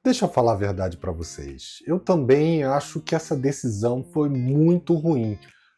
Deixa eu falar a verdade para vocês. Eu também acho que essa decisão foi muito ruim,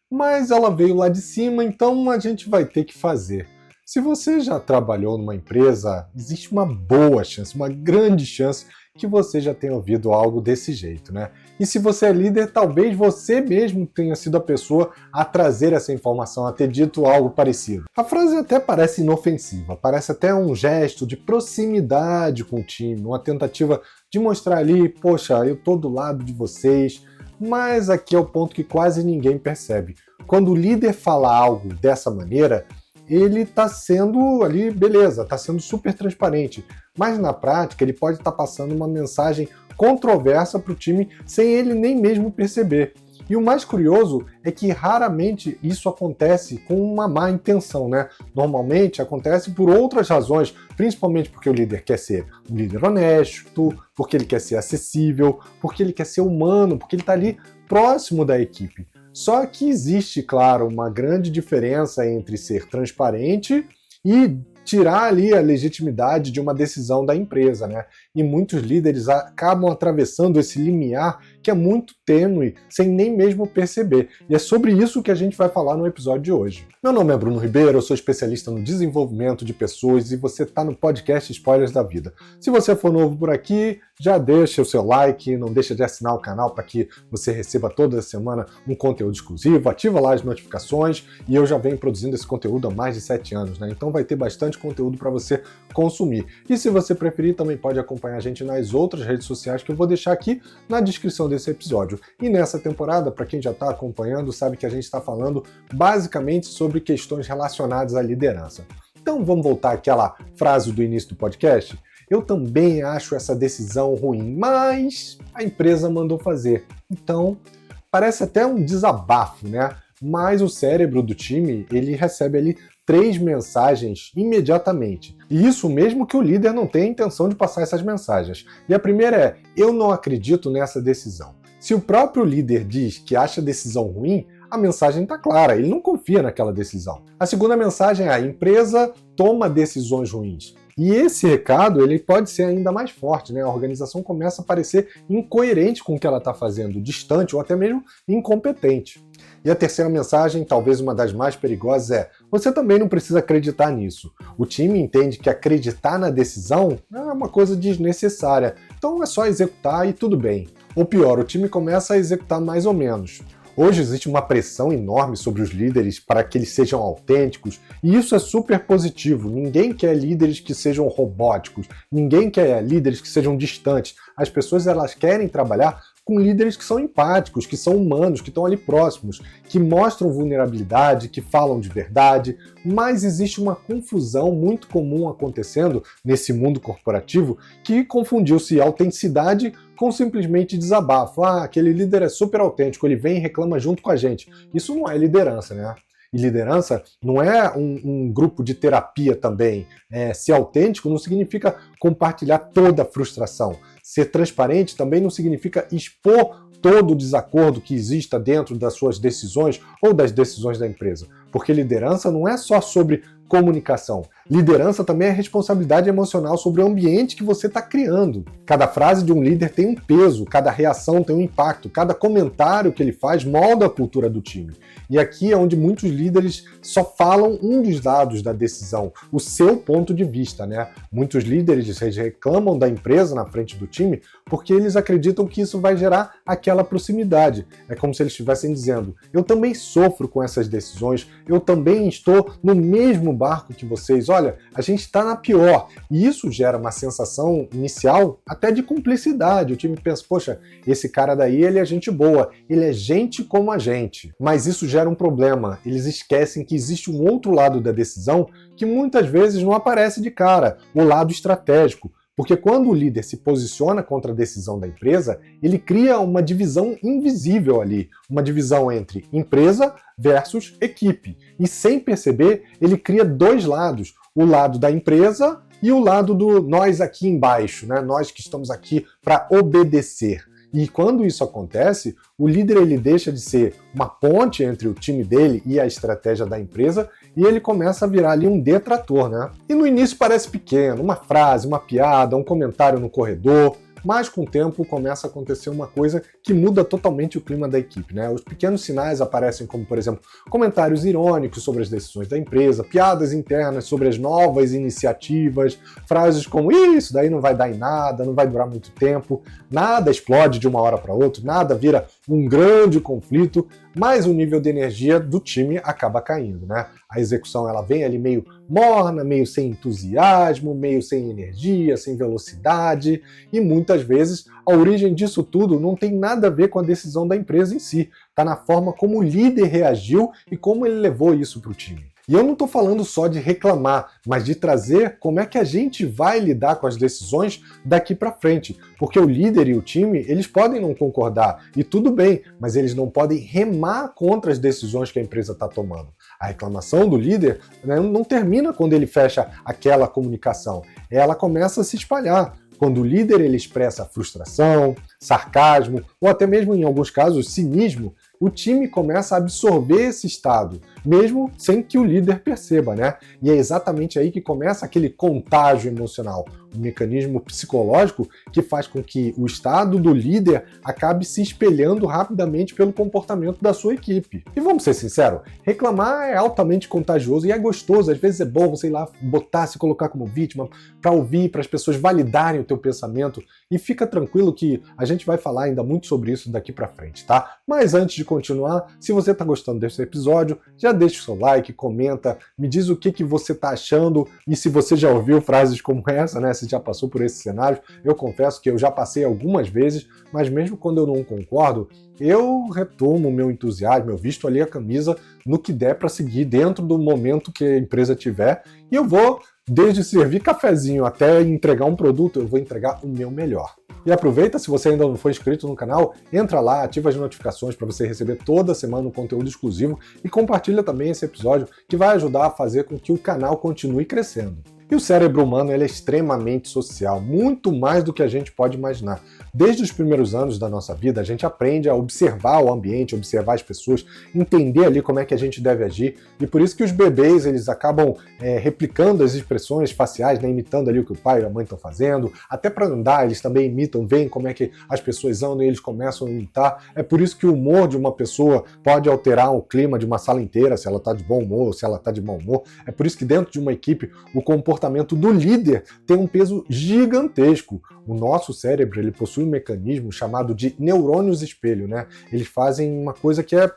mas ela veio lá de cima, então a gente vai ter que fazer. Se você já trabalhou numa empresa, existe uma boa chance, uma grande chance que você já tenha ouvido algo desse jeito, né? E se você é líder, talvez você mesmo tenha sido a pessoa a trazer essa informação, a ter dito algo parecido. A frase até parece inofensiva, parece até um gesto de proximidade com o time, uma tentativa de mostrar ali, poxa, eu tô do lado de vocês, mas aqui é o ponto que quase ninguém percebe. Quando o líder fala algo dessa maneira, ele está sendo ali, beleza, está sendo super transparente, mas na prática ele pode estar passando uma mensagem controversa para o time sem ele nem mesmo perceber. E o mais curioso é que raramente isso acontece com uma má intenção, né? Normalmente acontece por outras razões, principalmente porque o líder quer ser um líder honesto, porque ele quer ser acessível, porque ele quer ser humano, porque ele está ali próximo da equipe. Só que existe, claro, uma grande diferença entre ser transparente e tirar ali a legitimidade de uma decisão da empresa, né? E muitos líderes acabam atravessando esse limiar que é muito tênue, sem nem mesmo perceber. E é sobre isso que a gente vai falar no episódio de hoje. Meu nome é Bruno Ribeiro, eu sou especialista no desenvolvimento de pessoas e você está no podcast Spoilers da Vida. Se você for novo por aqui, já deixa o seu like, não deixa de assinar o canal para que você receba toda semana um conteúdo exclusivo, ativa lá as notificações e eu já venho produzindo esse conteúdo há mais de 7 anos, né? Então vai ter bastante conteúdo para você consumir. E se você preferir, também pode acompanhar a gente nas outras redes sociais que eu vou deixar aqui na descrição desse episódio. E nessa temporada, para quem já está acompanhando, sabe que a gente está falando basicamente sobre questões relacionadas à liderança. Então vamos voltar àquela frase do início do podcast? Eu também acho essa decisão ruim, mas a empresa mandou fazer. Então, parece até um desabafo, né? Mas o cérebro do time, ele recebe ali 3 mensagens imediatamente. E isso mesmo que o líder não tenha intenção de passar essas mensagens. E a primeira é, eu não acredito nessa decisão. Se o próprio líder diz que acha a decisão ruim, a mensagem está clara, ele não confia naquela decisão. A segunda mensagem é, a empresa toma decisões ruins. E esse recado ele pode ser ainda mais forte, né? A organização começa a parecer incoerente com o que ela está fazendo, distante ou até mesmo incompetente. E a terceira mensagem, talvez uma das mais perigosas, é você também não precisa acreditar nisso. O time entende que acreditar na decisão é uma coisa desnecessária, então é só executar e tudo bem. Ou pior, o time começa a executar mais ou menos. Hoje existe uma pressão enorme sobre os líderes para que eles sejam autênticos, e isso é super positivo. Ninguém quer líderes que sejam robóticos, ninguém quer líderes que sejam distantes. As pessoas elas querem trabalhar com líderes que são empáticos, que são humanos, que estão ali próximos, que mostram vulnerabilidade, que falam de verdade, mas existe uma confusão muito comum acontecendo nesse mundo corporativo que confundiu-se autenticidade com simplesmente desabafo. Ah, aquele líder é super autêntico, ele vem e reclama junto com a gente. Isso não é liderança, né? E liderança não é um grupo de terapia também. Ser autêntico não significa compartilhar toda a frustração. Ser transparente também não significa expor todo o desacordo que exista dentro das suas decisões ou das decisões da empresa. Porque liderança não é só sobre comunicação. Liderança também é responsabilidade emocional sobre o ambiente que você está criando. Cada frase de um líder tem um peso, cada reação tem um impacto, cada comentário que ele faz molda a cultura do time. E aqui é onde muitos líderes só falam um dos lados da decisão, o seu ponto de vista, né? Muitos líderes reclamam da empresa na frente do time porque eles acreditam que isso vai gerar aquela proximidade. É como se eles estivessem dizendo, eu também sofro com essas decisões, eu também estou no mesmo barco que vocês, olha, a gente está na pior. E isso gera uma sensação inicial até de cumplicidade. O time pensa, poxa, esse cara daí, ele é gente boa, ele é gente como a gente. Mas isso gera um problema. Eles esquecem que existe um outro lado da decisão que muitas vezes não aparece de cara, o lado estratégico. Porque quando o líder se posiciona contra a decisão da empresa, ele cria uma divisão invisível ali, uma divisão entre empresa versus equipe. E sem perceber, ele cria 2 lados, o lado da empresa e o lado do nós aqui embaixo, né? Nós que estamos aqui para obedecer. E quando isso acontece, o líder ele deixa de ser uma ponte entre o time dele e a estratégia da empresa e ele começa a virar ali um detrator, né? E no início parece pequeno, uma frase, uma piada, um comentário no corredor, mas com o tempo começa a acontecer uma coisa que muda totalmente o clima da equipe, né? Os pequenos sinais aparecem como, por exemplo, comentários irônicos sobre as decisões da empresa, piadas internas sobre as novas iniciativas, frases como isso daí não vai dar em nada, não vai durar muito tempo, nada explode de uma hora para outra, nada vira um grande conflito, mas o nível de energia do time acaba caindo, né? A execução ela vem ali meio morna, meio sem entusiasmo, meio sem energia, sem velocidade, e muitas vezes a origem disso tudo não tem nada a ver com a decisão da empresa em si, está na forma como o líder reagiu e como ele levou isso para o time. E eu não estou falando só de reclamar, mas de trazer como é que a gente vai lidar com as decisões daqui para frente. Porque o líder e o time, eles podem não concordar, e tudo bem, mas eles não podem remar contra as decisões que a empresa está tomando. A reclamação do líder, né, não termina quando ele fecha aquela comunicação, ela começa a se espalhar. Quando o líder ele expressa frustração, sarcasmo ou até mesmo, em alguns casos, cinismo, o time começa a absorver esse estado, mesmo sem que o líder perceba, né? E é exatamente aí que começa aquele contágio emocional, um mecanismo psicológico que faz com que o estado do líder acabe se espelhando rapidamente pelo comportamento da sua equipe. E vamos ser sinceros, reclamar é altamente contagioso e é gostoso, às vezes é bom você ir lá botar, se colocar como vítima, para ouvir, para as pessoas validarem o teu pensamento, e fica tranquilo que a gente vai falar ainda muito sobre isso daqui para frente, tá? Mas antes de continuar, se você está gostando desse episódio, já deixa o seu like, comenta, me diz o que você está achando e se você já ouviu frases como essa, né? Se já passou por esse cenário. Eu confesso que eu já passei algumas vezes, mas mesmo quando eu não concordo, eu retomo o meu entusiasmo, eu visto ali a camisa no que der para seguir dentro do momento que a empresa tiver, e eu vou, desde servir cafezinho até entregar um produto, eu vou entregar o meu melhor. E aproveita, se você ainda não for inscrito no canal, entra lá, ativa as notificações para você receber toda semana um conteúdo exclusivo e compartilha também esse episódio que vai ajudar a fazer com que o canal continue crescendo. E o cérebro humano ele é extremamente social, muito mais do que a gente pode imaginar. Desde os primeiros anos da nossa vida, a gente aprende a observar o ambiente, observar as pessoas, entender ali como é que a gente deve agir, e por isso que os bebês eles acabam replicando as expressões faciais, né, imitando ali o que o pai e a mãe estão fazendo, até para andar eles também imitam, veem como é que as pessoas andam e eles começam a imitar. É por isso que o humor de uma pessoa pode alterar o clima de uma sala inteira, se ela está de bom humor ou se ela está de mau humor. É por isso que dentro de uma equipe o comportamento do líder tem um peso gigantesco. O nosso cérebro ele possui um mecanismo chamado de neurônios espelho, né? Eles fazem uma coisa que é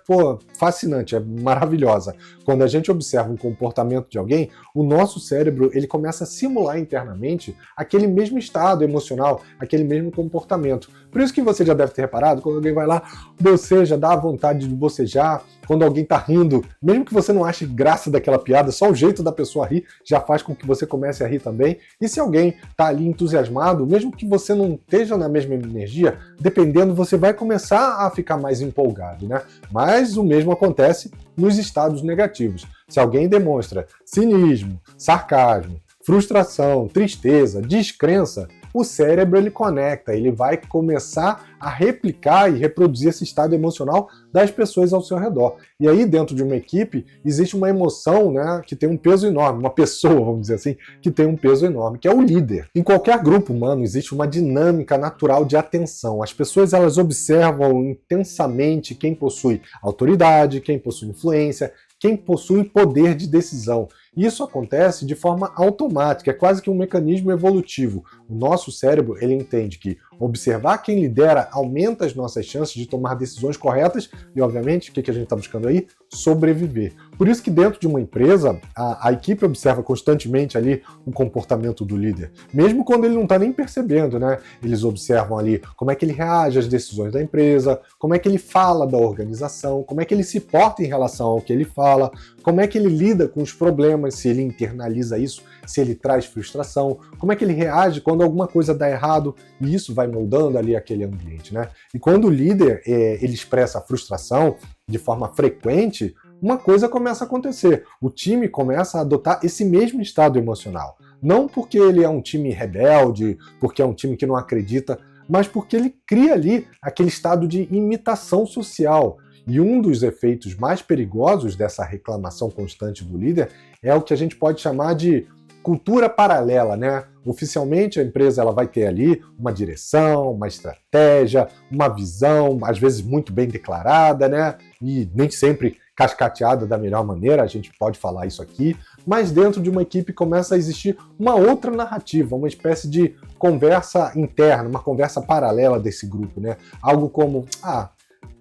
fascinante, é maravilhosa. Quando a gente observa um comportamento de alguém, o nosso cérebro ele começa a simular internamente aquele mesmo estado emocional, aquele mesmo comportamento. Por isso que você já deve ter reparado, quando alguém vai lá, boceja, dá a vontade de bocejar, quando alguém está rindo, mesmo que você não ache graça daquela piada, só o jeito da pessoa rir já faz com que você comece a rir também. E se alguém está ali entusiasmado, mesmo que você não esteja na mesma energia, dependendo, você vai começar a ficar mais empolgado, né? Mas o mesmo acontece nos estados negativos. Se alguém demonstra cinismo, sarcasmo, frustração, tristeza, descrença, o cérebro ele conecta, ele vai começar a replicar e reproduzir esse estado emocional das pessoas ao seu redor. E aí, dentro de uma equipe, existe uma emoção, né, que tem um peso enorme, uma pessoa, vamos dizer assim, que tem um peso enorme, que é o líder. Em qualquer grupo humano existe uma dinâmica natural de atenção. As pessoas elas observam intensamente quem possui autoridade, quem possui influência, quem possui poder de decisão. Isso acontece de forma automática, é quase que um mecanismo evolutivo. O nosso cérebro ele entende que observar quem lidera aumenta as nossas chances de tomar decisões corretas e, obviamente, o que a gente está buscando aí? Sobreviver. Por isso que dentro de uma empresa, a equipe observa constantemente ali o comportamento do líder, mesmo quando ele não está nem percebendo, né? Eles observam ali como é que ele reage às decisões da empresa, como é que ele fala da organização, como é que ele se porta em relação ao que ele fala, como é que ele lida com os problemas, se ele internaliza isso, se ele traz frustração, como é que ele reage quando alguma coisa dá errado, e isso vai moldando ali aquele ambiente, né? E quando o líder ele expressa frustração de forma frequente, uma coisa começa a acontecer. O time começa a adotar esse mesmo estado emocional. Não porque ele é um time rebelde, porque é um time que não acredita, mas porque ele cria ali aquele estado de imitação social. E um dos efeitos mais perigosos dessa reclamação constante do líder é o que a gente pode chamar de cultura paralela, né? Oficialmente a empresa ela vai ter ali uma direção, uma estratégia, uma visão, às vezes muito bem declarada, né? E nem sempre cascateada da melhor maneira, a gente pode falar isso aqui, mas dentro de uma equipe começa a existir uma outra narrativa, uma espécie de conversa interna, uma conversa paralela desse grupo, né? Algo como,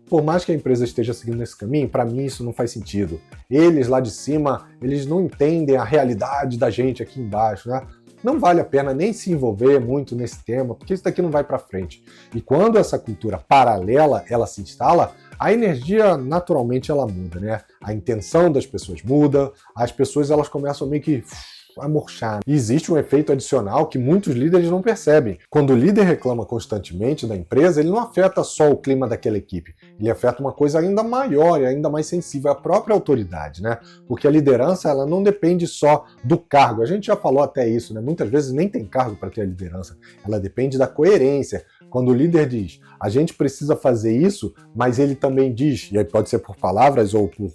por mais que a empresa esteja seguindo esse caminho, para mim isso não faz sentido. Eles lá de cima, eles não entendem a realidade da gente aqui embaixo, né? Não vale a pena nem se envolver muito nesse tema, porque isso daqui não vai para frente. E quando essa cultura paralela, ela se instala, a energia naturalmente ela muda, né? A intenção das pessoas muda, as pessoas elas começam meio que a murchar. E existe um efeito adicional que muitos líderes não percebem. Quando o líder reclama constantemente da empresa, ele não afeta só o clima daquela equipe, ele afeta uma coisa ainda maior e ainda mais sensível, a própria autoridade, né? Porque a liderança ela não depende só do cargo. A gente já falou até isso, né? Muitas vezes nem tem cargo para ter a liderança. Ela depende da coerência. Quando o líder diz, a gente precisa fazer isso, mas ele também diz, e aí pode ser por palavras ou por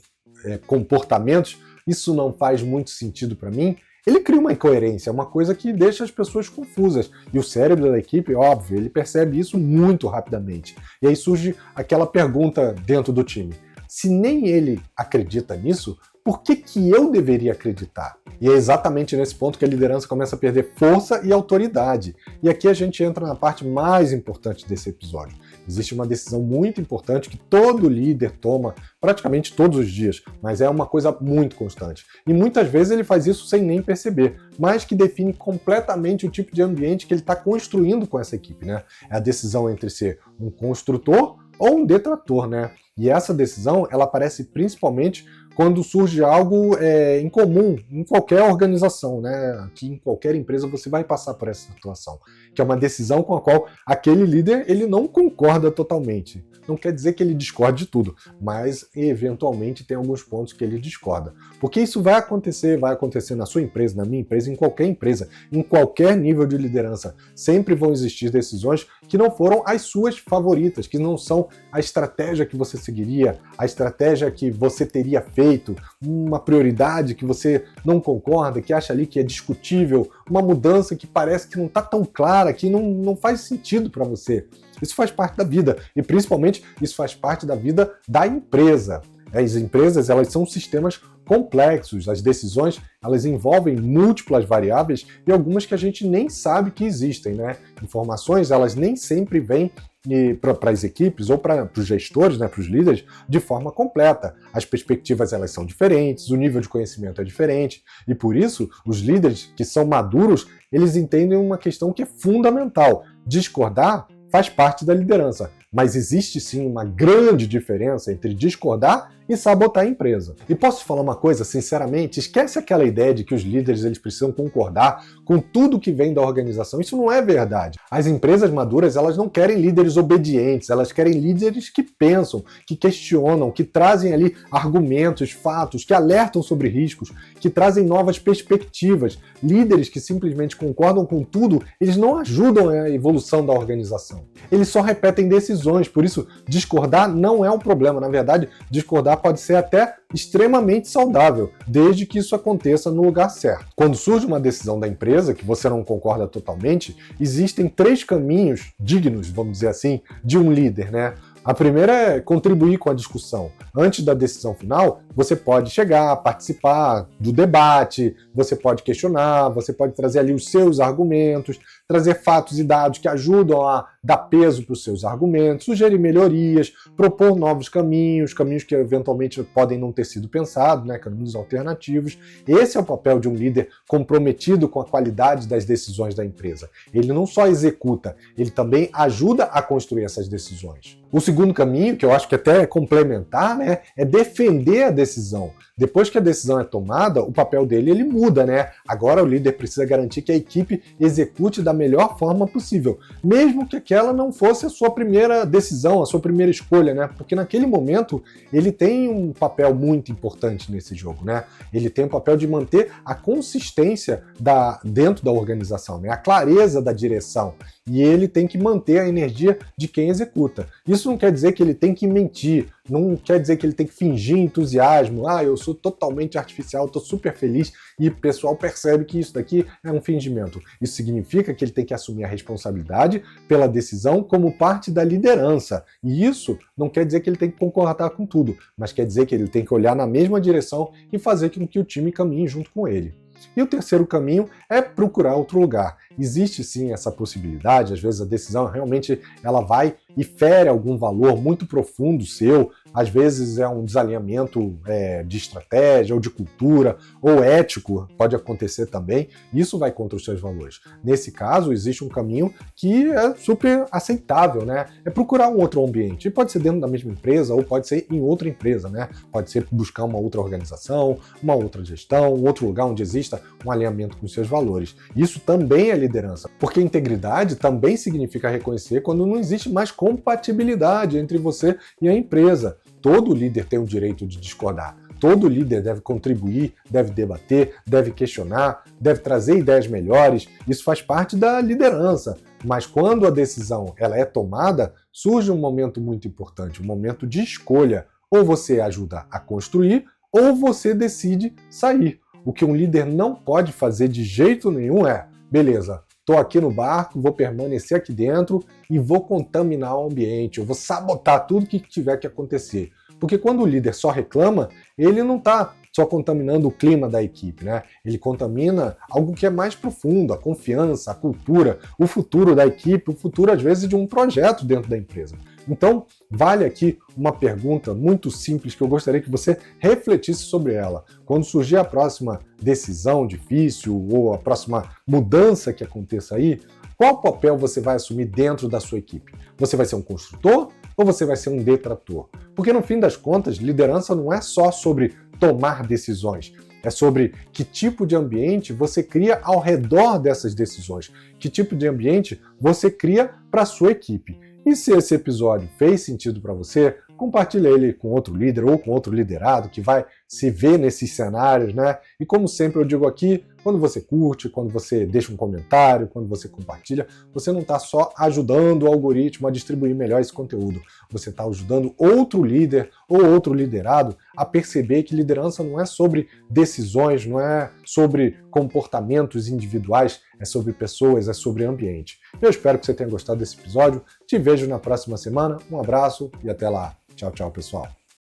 comportamentos, isso não faz muito sentido para mim, ele cria uma incoerência, uma coisa que deixa as pessoas confusas. E o cérebro da equipe, óbvio, ele percebe isso muito rapidamente. E aí surge aquela pergunta dentro do time. Se nem ele acredita nisso, por que eu deveria acreditar? E é exatamente nesse ponto que a liderança começa a perder força e autoridade. E aqui a gente entra na parte mais importante desse episódio. Existe uma decisão muito importante que todo líder toma praticamente todos os dias, mas é uma coisa muito constante. E muitas vezes ele faz isso sem nem perceber, mas que define completamente o tipo de ambiente que ele está construindo com essa equipe, né? É a decisão entre ser um construtor ou um detrator, né? E essa decisão, ela aparece principalmente quando surge algo em comum em qualquer organização, né? Aqui em qualquer empresa você vai passar por essa situação, que é uma decisão com a qual aquele líder ele não concorda totalmente. Não quer dizer que ele discorde de tudo, mas eventualmente tem alguns pontos que ele discorda. Porque isso vai acontecer na sua empresa, na minha empresa, em qualquer nível de liderança. Sempre vão existir decisões que não foram as suas favoritas, que não são a estratégia que você seguiria, a estratégia que você teria feito, uma prioridade que você não concorda, que acha ali que é discutível, uma mudança que parece que não está tão clara, que não faz sentido para você. Isso faz parte da vida e principalmente isso faz parte da vida da empresa. As empresas elas são sistemas complexos, as decisões elas envolvem múltiplas variáveis e algumas que a gente nem sabe que existem, né? Informações elas nem sempre vêm para as equipes ou para os gestores, né, para os líderes, de forma completa. As perspectivas elas são diferentes, o nível de conhecimento é diferente e por isso os líderes que são maduros eles entendem uma questão que é fundamental. Discordar faz parte da liderança, mas existe sim uma grande diferença entre discordar e sabotar a empresa. E posso te falar uma coisa, sinceramente, esquece aquela ideia de que os líderes eles precisam concordar com tudo que vem da organização. Isso não é verdade. As empresas maduras, elas não querem líderes obedientes, elas querem líderes que pensam, que questionam, que trazem ali argumentos, fatos, que alertam sobre riscos, que trazem novas perspectivas. Líderes que simplesmente concordam com tudo, eles não ajudam a evolução da organização. Eles só repetem decisões, por isso discordar não é um problema. Na verdade, discordar pode ser até extremamente saudável, desde que isso aconteça no lugar certo. Quando surge uma decisão da empresa que você não concorda totalmente, existem 3 caminhos dignos, vamos dizer assim, de um líder, né? A primeira é contribuir com a discussão. Antes da decisão final, você pode chegar, participar do debate, você pode questionar, você pode trazer ali os seus argumentos, trazer fatos e dados que ajudam a dar peso para os seus argumentos, sugerir melhorias, propor novos caminhos que eventualmente podem não ter sido pensados, né, caminhos alternativos. Esse é o papel de um líder comprometido com a qualidade das decisões da empresa. Ele não só executa, ele também ajuda a construir essas decisões. O segundo caminho, que eu acho que até é complementar, né, é defender a decisão. Depois que a decisão é tomada, o papel dele ele muda, né? Agora o líder precisa garantir que a equipe execute da melhor forma possível, mesmo que aquela não fosse a sua primeira decisão, a sua primeira escolha, né? Porque naquele momento ele tem um papel muito importante nesse jogo, né? Ele tem o papel de manter a consistência dentro da organização, né? A clareza da direção. E ele tem que manter a energia de quem executa. Isso Isso não quer dizer que ele tem que mentir, não quer dizer que ele tem que fingir entusiasmo. Eu sou totalmente artificial, estou super feliz e o pessoal percebe que isso daqui é um fingimento. Isso significa que ele tem que assumir a responsabilidade pela decisão como parte da liderança. E isso não quer dizer que ele tem que concordar com tudo, mas quer dizer que ele tem que olhar na mesma direção e fazer com que o time caminhe junto com ele. E o terceiro caminho é procurar outro lugar. Existe sim essa possibilidade, às vezes a decisão realmente ela vai e fere algum valor muito profundo seu, às vezes é um desalinhamento de estratégia ou de cultura ou ético, pode acontecer também, isso vai contra os seus valores. Nesse caso, existe um caminho que é super aceitável, né? É procurar um outro ambiente, e pode ser dentro da mesma empresa ou pode ser em outra empresa, né? Pode ser buscar uma outra organização, uma outra gestão, um outro lugar onde exista um alinhamento com os seus valores. Isso também é liderança, porque integridade também significa reconhecer quando não existe mais compatibilidade entre você e a empresa. Todo líder tem o direito de discordar. Todo líder deve contribuir, deve debater, deve questionar, deve trazer ideias melhores. Isso faz parte da liderança. Mas quando a decisão ela é tomada, surge um momento muito importante, um momento de escolha. Ou você ajuda a construir, ou você decide sair. O que um líder não pode fazer de jeito nenhum beleza, estou aqui no barco, vou permanecer aqui dentro e vou contaminar o ambiente, eu vou sabotar tudo que tiver que acontecer. Porque quando o líder só reclama, ele não está só contaminando o clima da equipe, né? Ele contamina algo que é mais profundo, a confiança, a cultura, o futuro da equipe, o futuro, às vezes, de um projeto dentro da empresa. Então, vale aqui uma pergunta muito simples que eu gostaria que você refletisse sobre ela. Quando surgir a próxima decisão difícil ou a próxima mudança que aconteça aí, qual papel você vai assumir dentro da sua equipe? Você vai ser um construtor ou você vai ser um detrator? Porque no fim das contas, liderança não é só sobre tomar decisões, é sobre que tipo de ambiente você cria ao redor dessas decisões, que tipo de ambiente você cria para a sua equipe. E se esse episódio fez sentido para você, compartilha ele com outro líder ou com outro liderado que vai se ver nesses cenários, né? E como sempre eu digo aqui, quando você curte, quando você deixa um comentário, quando você compartilha, você não está só ajudando o algoritmo a distribuir melhor esse conteúdo, você está ajudando outro líder ou outro liderado a perceber que liderança não é sobre decisões, não é sobre comportamentos individuais, é sobre pessoas, é sobre ambiente. Eu espero que você tenha gostado desse episódio, te vejo na próxima semana, um abraço e até lá. Tchau, tchau, pessoal.